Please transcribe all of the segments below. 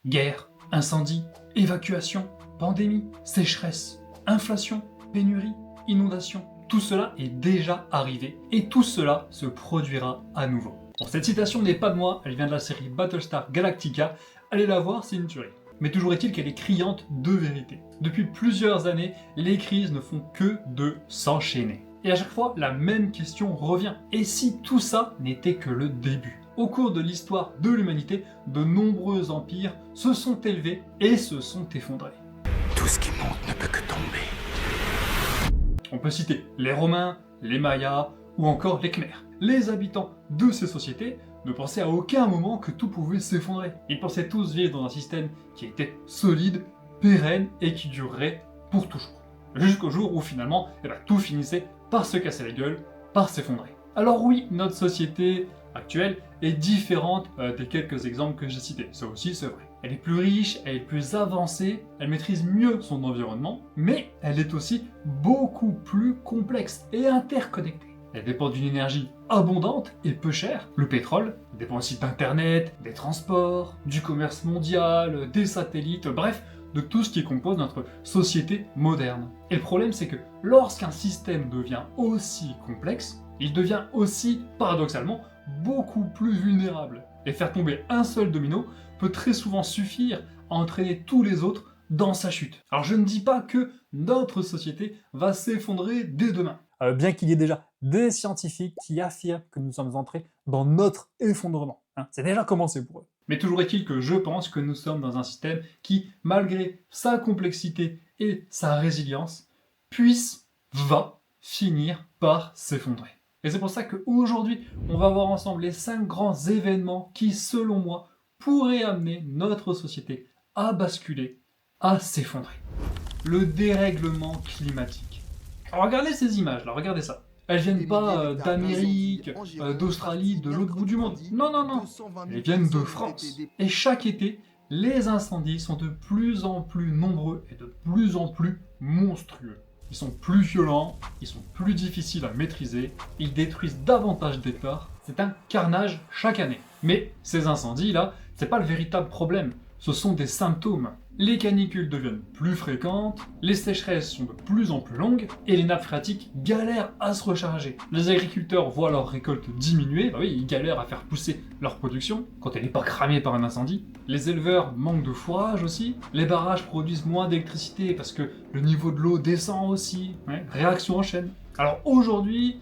Guerre, incendie, évacuation, pandémie, sécheresse, inflation, pénurie, inondation, tout cela est déjà arrivé et tout cela se produira à nouveau. Bon, cette citation n'est pas de moi, elle vient de la série Battlestar Galactica, allez la voir, c'est une tuerie. Mais toujours est-il qu'elle est criante de vérité. Depuis plusieurs années, les crises ne font que de s'enchaîner. Et à chaque fois, la même question revient. Et si tout ça n'était que le début? Au cours de l'histoire de l'humanité, de nombreux empires se sont élevés et se sont effondrés. Tout ce qui monte ne peut que tomber. On peut citer les Romains, les Mayas ou encore les Khmers. Les habitants de ces sociétés ne pensaient à aucun moment que tout pouvait s'effondrer. Ils pensaient tous vivre dans un système qui était solide, pérenne et qui durerait pour toujours. Jusqu'au jour où finalement, tout finissait par se casser la gueule, par s'effondrer. Alors oui, notre société actuelle est différente des quelques exemples que j'ai cités. Ça aussi, c'est vrai. Elle est plus riche, elle est plus avancée, elle maîtrise mieux son environnement, mais elle est aussi beaucoup plus complexe et interconnectée. Elle dépend d'une énergie abondante et peu chère. Le pétrole dépend aussi d'Internet, des transports, du commerce mondial, des satellites, bref, de tout ce qui compose notre société moderne. Et le problème, c'est que lorsqu'un système devient aussi complexe, il devient aussi, paradoxalement, beaucoup plus vulnérable. Et faire tomber un seul domino peut très souvent suffire à entraîner tous les autres dans sa chute. Alors je ne dis pas que notre société va s'effondrer dès demain. Bien qu'il y ait déjà des scientifiques qui affirment que nous sommes entrés dans notre effondrement. C'est déjà commencé pour eux. Mais toujours est-il que je pense que nous sommes dans un système qui, malgré sa complexité et sa résilience, va finir par s'effondrer. Et c'est pour ça qu'aujourd'hui, on va voir ensemble les 5 grands événements qui, selon moi, pourraient amener notre société à basculer, à s'effondrer. Le dérèglement climatique. Alors regardez ces images là, regardez ça. Elles viennent pas d'Amérique, d'Australie, de l'autre bout du monde. Non, non, non. Elles viennent de France. Et chaque été, les incendies sont de plus en plus nombreux et de plus en plus monstrueux. Ils sont plus violents, ils sont plus difficiles à maîtriser, ils détruisent davantage d'hectares. C'est un carnage chaque année. Mais ces incendies-là, c'est pas le véritable problème. Ce sont des symptômes. Les canicules deviennent plus fréquentes, les sécheresses sont de plus en plus longues, et les nappes phréatiques galèrent à se recharger. Les agriculteurs voient leur récolte diminuer, ils galèrent à faire pousser leur production, quand elle n'est pas cramée par un incendie. Les éleveurs manquent de fourrage aussi, les barrages produisent moins d'électricité parce que le niveau de l'eau descend aussi, réaction en chaîne. Alors aujourd'hui,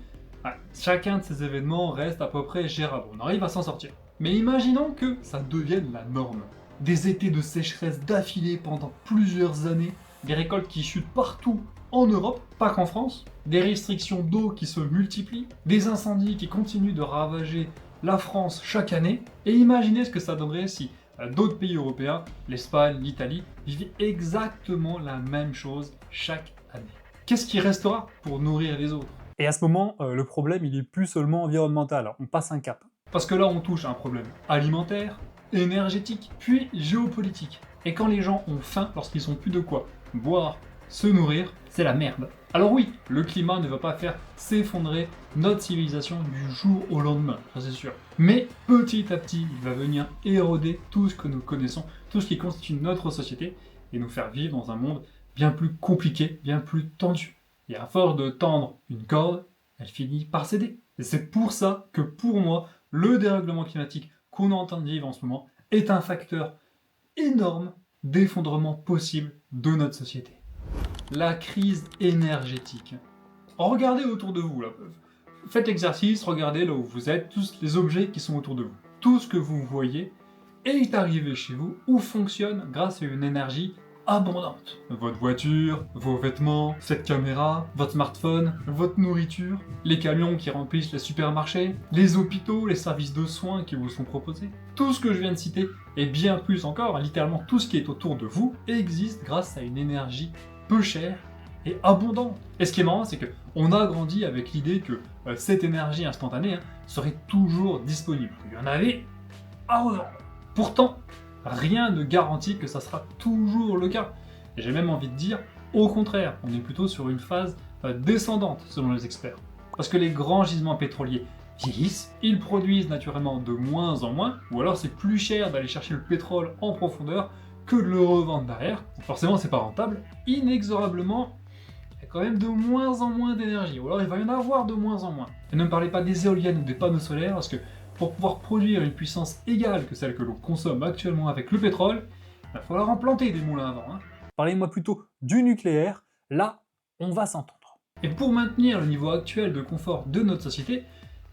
chacun de ces événements reste à peu près gérable, on arrive à s'en sortir. Mais imaginons que ça devienne la norme. Des étés de sécheresse d'affilée pendant plusieurs années, des récoltes qui chutent partout en Europe, pas qu'en France, des restrictions d'eau qui se multiplient, des incendies qui continuent de ravager la France chaque année, et imaginez ce que ça donnerait si d'autres pays européens, l'Espagne, l'Italie, vivaient exactement la même chose chaque année. Qu'est-ce qui restera pour nourrir les autres? Et à ce moment, le problème, il est plus seulement environnemental, on passe un cap. Parce que là, on touche à un problème alimentaire, énergétique, puis géopolitique. Et quand les gens ont faim, lorsqu'ils n'ont plus de quoi boire, se nourrir, c'est la merde. Alors oui, le climat ne va pas faire s'effondrer notre civilisation du jour au lendemain, ça c'est sûr. Mais petit à petit, il va venir éroder tout ce que nous connaissons, tout ce qui constitue notre société, et nous faire vivre dans un monde bien plus compliqué, bien plus tendu. Et à force de tendre une corde, elle finit par céder. Et c'est pour ça que pour moi, le dérèglement climatique qu'on est en train de vivre en ce moment est un facteur énorme d'effondrement possible de notre société. La crise énergétique. Regardez autour de vous là. Faites l'exercice, regardez là où vous êtes, tous les objets qui sont autour de vous. Tout ce que vous voyez est arrivé chez vous ou fonctionne grâce à une énergie abondante. Votre voiture, vos vêtements, cette caméra, votre smartphone, votre nourriture, les camions qui remplissent les supermarchés, les hôpitaux, les services de soins qui vous sont proposés. Tout ce que je viens de citer, et bien plus encore, littéralement tout ce qui est autour de vous, existe grâce à une énergie peu chère et abondante. Et ce qui est marrant, c'est qu'on a grandi avec l'idée que cette énergie instantanée serait toujours disponible. Il y en avait à revendre. Pourtant, rien ne garantit que ça sera toujours le cas. Et j'ai même envie de dire, au contraire, on est plutôt sur une phase descendante selon les experts. Parce que les grands gisements pétroliers vieillissent, ils produisent naturellement de moins en moins, ou alors c'est plus cher d'aller chercher le pétrole en profondeur que de le revendre derrière, donc forcément c'est pas rentable. Inexorablement, il y a quand même de moins en moins d'énergie, ou alors il va y en avoir de moins en moins. Et ne me parlez pas des éoliennes ou des panneaux solaires, parce que pour pouvoir produire une puissance égale que celle que l'on consomme actuellement avec le pétrole, il va falloir en planter des moulins avant. Parlez-moi plutôt du nucléaire, là, on va s'entendre. Et pour maintenir le niveau actuel de confort de notre société,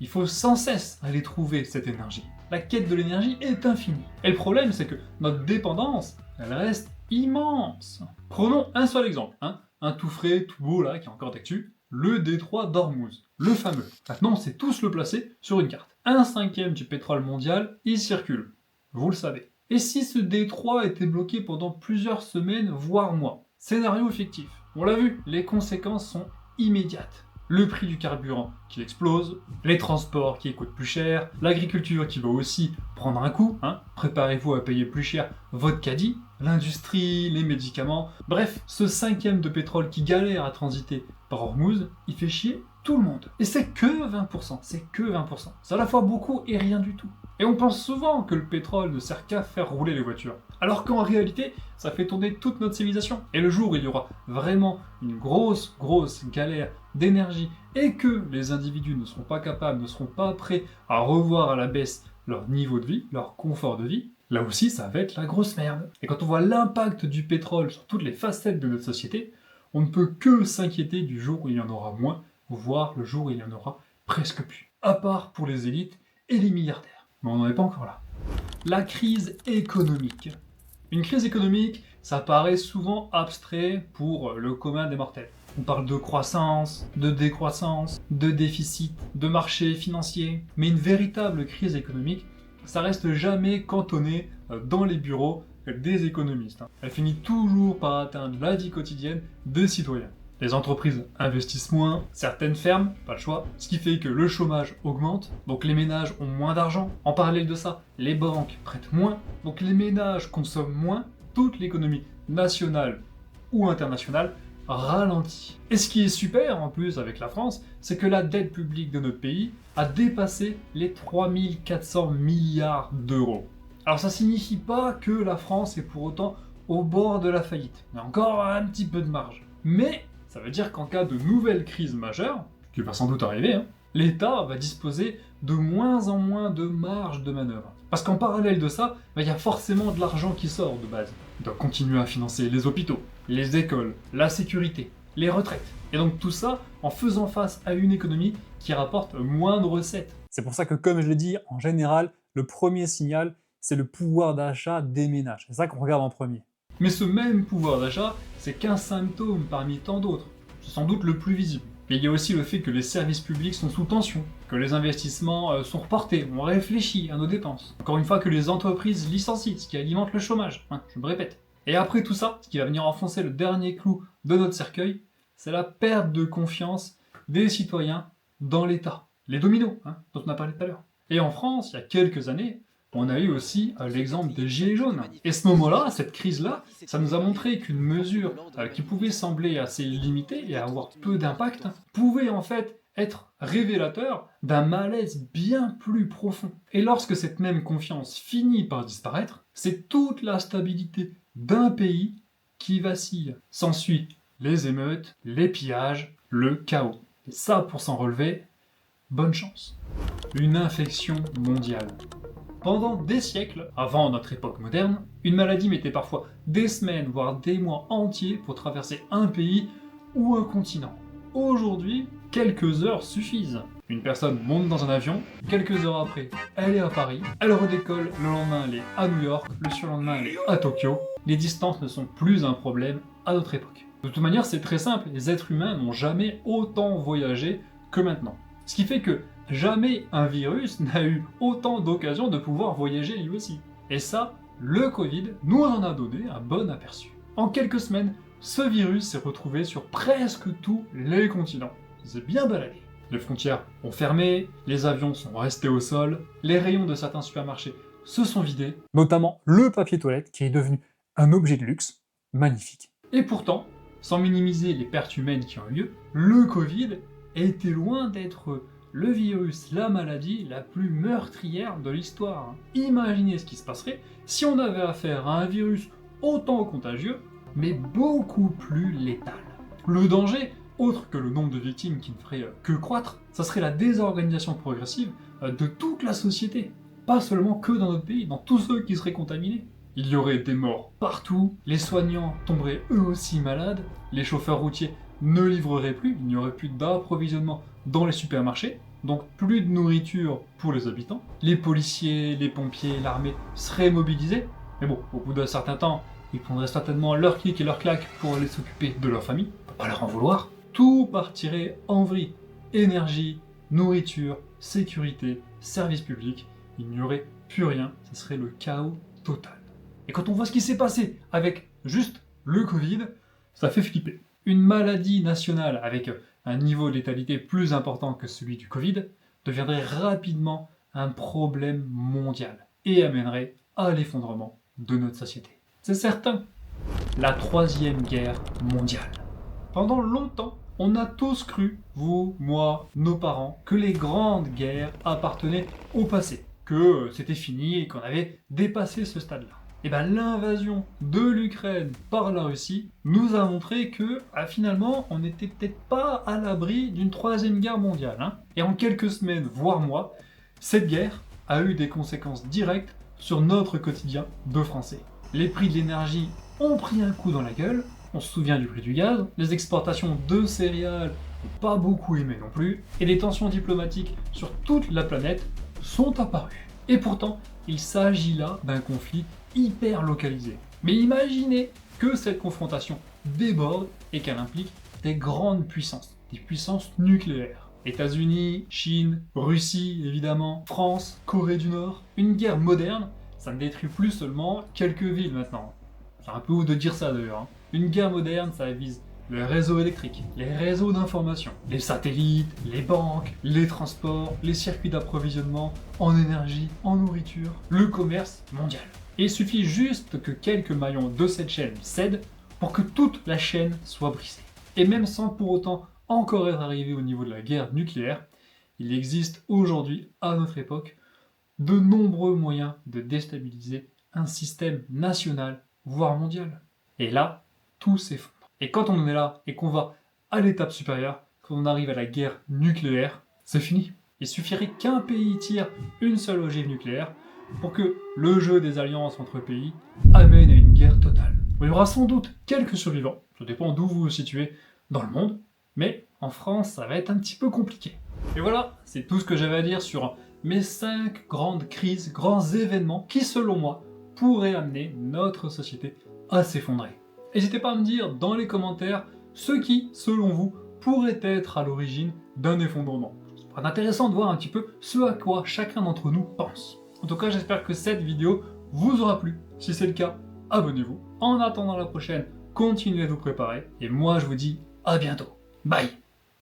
il faut sans cesse aller trouver cette énergie. La quête de l'énergie est infinie. Et le problème, c'est que notre dépendance, elle reste immense. Prenons un seul exemple, un tout frais, tout beau là, qui est encore d'actu, le détroit d'Ormuz, le fameux. Maintenant, on sait tous le placer sur une carte. 1/5 du pétrole mondial, il circule. Vous le savez. Et si ce détroit était bloqué pendant plusieurs semaines, voire mois? Scénario fictif. On l'a vu, les conséquences sont immédiates. Le prix du carburant qui explose, les transports qui coûtent plus cher, l'agriculture qui va aussi prendre un coup, préparez-vous à payer plus cher votre caddie, l'industrie, les médicaments, bref, ce 5e de pétrole qui galère à transiter par Hormuz, il fait chier tout le monde. Et c'est que 20%, c'est que 20%. C'est à la fois beaucoup et rien du tout. Et on pense souvent que le pétrole ne sert qu'à faire rouler les voitures, alors qu'en réalité, ça fait tourner toute notre civilisation. Et le jour où il y aura vraiment une grosse galère d'énergie et que les individus ne seront pas capables, ne seront pas prêts à revoir à la baisse leur niveau de vie, leur confort de vie, là aussi ça va être la grosse merde. Et quand on voit l'impact du pétrole sur toutes les facettes de notre société, on ne peut que s'inquiéter du jour où il y en aura moins, voire le jour où il y en aura presque plus. À part pour les élites et les milliardaires. Mais on n'en est pas encore là. La crise économique. Une crise économique, ça paraît souvent abstrait pour le commun des mortels. On parle de croissance, de décroissance, de déficit, de marché financier. Mais une véritable crise économique, ça reste jamais cantonné dans les bureaux des économistes. Elle finit toujours par atteindre la vie quotidienne des citoyens. Les entreprises investissent moins, certaines ferment, pas le choix, ce qui fait que le chômage augmente, donc les ménages ont moins d'argent. En parallèle de ça, les banques prêtent moins, donc les ménages consomment moins, toute l'économie nationale ou internationale ralentit. Et ce qui est super en plus avec la France, c'est que la dette publique de notre pays a dépassé les 3400 milliards d'euros. Alors ça signifie pas que la France est pour autant au bord de la faillite. Il y a encore un petit peu de marge. Mais ça veut dire qu'en cas de nouvelle crise majeure, qui va sans doute arriver, l'État va disposer de moins en moins de marge de manœuvre. Parce qu'en parallèle de ça, il y a forcément de l'argent qui sort de base. Il doit continuer à financer les hôpitaux, les écoles, la sécurité, les retraites. Et donc tout ça en faisant face à une économie qui rapporte moins de recettes. C'est pour ça que, comme je l'ai dit, en général, le premier signal, c'est le pouvoir d'achat des ménages. C'est ça qu'on regarde en premier. Mais ce même pouvoir d'achat, c'est qu'un symptôme parmi tant d'autres. C'est sans doute le plus visible. Mais il y a aussi le fait que les services publics sont sous tension, que les investissements sont reportés, on réfléchit à nos dépenses. Encore une fois, que les entreprises licencient, ce qui alimente le chômage. Je me répète. Et après tout ça, ce qui va venir enfoncer le dernier clou de notre cercueil, c'est la perte de confiance des citoyens dans l'État. Les dominos, dont on a parlé tout à l'heure. Et en France, il y a quelques années, on a eu aussi l'exemple des Gilets jaunes. Et ce moment-là, cette crise-là, ça nous a montré qu'une mesure qui pouvait sembler assez limitée et avoir peu d'impact, pouvait en fait être révélateur d'un malaise bien plus profond. Et lorsque cette même confiance finit par disparaître, c'est toute la stabilité d'un pays qui vacille. S'ensuit les émeutes, les pillages, le chaos. Et ça, pour s'en relever, bonne chance. Une infection mondiale. Pendant des siècles, avant notre époque moderne, une maladie mettait parfois des semaines, voire des mois entiers pour traverser un pays ou un continent. Aujourd'hui, quelques heures suffisent. Une personne monte dans un avion, quelques heures après, elle est à Paris, elle redécolle, le lendemain elle est à New York, le surlendemain elle est à Tokyo. Les distances ne sont plus un problème à notre époque. De toute manière, c'est très simple, les êtres humains n'ont jamais autant voyagé que maintenant. Ce qui fait que jamais un virus n'a eu autant d'occasions de pouvoir voyager lui aussi. Et ça, le Covid nous en a donné un bon aperçu. En quelques semaines, ce virus s'est retrouvé sur presque tous les continents. Il s'est bien baladé. Les frontières ont fermé, les avions sont restés au sol, les rayons de certains supermarchés se sont vidés. Notamment le papier toilette qui est devenu un objet de luxe magnifique. Et pourtant, sans minimiser les pertes humaines qui ont eu lieu, le Covid était loin d'être le virus, la maladie la plus meurtrière de l'histoire. Imaginez ce qui se passerait si on avait affaire à un virus autant contagieux, mais beaucoup plus létal. Le danger, autre que le nombre de victimes qui ne ferait que croître, ça serait la désorganisation progressive de toute la société. Pas seulement que dans notre pays, dans tous ceux qui seraient contaminés. Il y aurait des morts partout, les soignants tomberaient eux aussi malades, les chauffeurs routiers ne livreraient plus, il n'y aurait plus d'approvisionnement dans les supermarchés, donc plus de nourriture pour les habitants. Les policiers, les pompiers, l'armée seraient mobilisés, mais bon, au bout d'un certain temps, ils prendraient certainement leur clic et leur claque pour aller s'occuper de leur famille, on peut pas leur en vouloir. Tout partirait en vrille. Énergie, nourriture, sécurité, services publics, il n'y aurait plus rien, ce serait le chaos total. Et quand on voit ce qui s'est passé avec juste le Covid, ça fait flipper. Une maladie nationale avec un niveau de létalité plus important que celui du Covid deviendrait rapidement un problème mondial et amènerait à l'effondrement de notre société. C'est certain. La troisième guerre mondiale. Pendant longtemps, on a tous cru, vous, moi, nos parents, que les grandes guerres appartenaient au passé, que c'était fini et qu'on avait dépassé ce stade-là. Et bien l'invasion de l'Ukraine par la Russie nous a montré que finalement on n'était peut-être pas à l'abri d'une troisième guerre mondiale. Et en quelques semaines, voire mois, cette guerre a eu des conséquences directes sur notre quotidien de Français. Les prix de l'énergie ont pris un coup dans la gueule, on se souvient du prix du gaz, les exportations de céréales n'ont pas beaucoup aimé non plus, et des tensions diplomatiques sur toute la planète sont apparues. Et pourtant, il s'agit là d'un conflit hyper localisé. Mais imaginez que cette confrontation déborde et qu'elle implique des grandes puissances, des puissances nucléaires. États-Unis, Chine, Russie évidemment, France, Corée du Nord. Une guerre moderne, ça ne détruit plus seulement quelques villes maintenant. C'est un peu ouf de dire ça d'ailleurs. Une guerre moderne, ça vise le réseau électrique, les réseaux d'information, les satellites, les banques, les transports, les circuits d'approvisionnement en énergie, en nourriture, le commerce mondial. Et il suffit juste que quelques maillons de cette chaîne cèdent pour que toute la chaîne soit brisée. Et même sans pour autant encore être arrivé au niveau de la guerre nucléaire, il existe aujourd'hui, à notre époque, de nombreux moyens de déstabiliser un système national, voire mondial. Et là, tout s'effondre. Et quand on en est là et qu'on va à l'étape supérieure, quand on arrive à la guerre nucléaire, c'est fini. Il suffirait qu'un pays tire une seule ogive nucléaire pour que le jeu des alliances entre pays amène à une guerre totale. Il y aura sans doute quelques survivants, ça dépend d'où vous vous situez dans le monde, mais en France, ça va être un petit peu compliqué. Et voilà, c'est tout ce que j'avais à dire sur mes 5 grandes crises, grands événements qui, selon moi, pourraient amener notre société à s'effondrer. N'hésitez pas à me dire dans les commentaires ce qui, selon vous, pourrait être à l'origine d'un effondrement. C'est intéressant de voir un petit peu ce à quoi chacun d'entre nous pense. En tout cas, j'espère que cette vidéo vous aura plu. Si c'est le cas, abonnez-vous. En attendant la prochaine, continuez à vous préparer. Et moi, je vous dis à bientôt. Bye!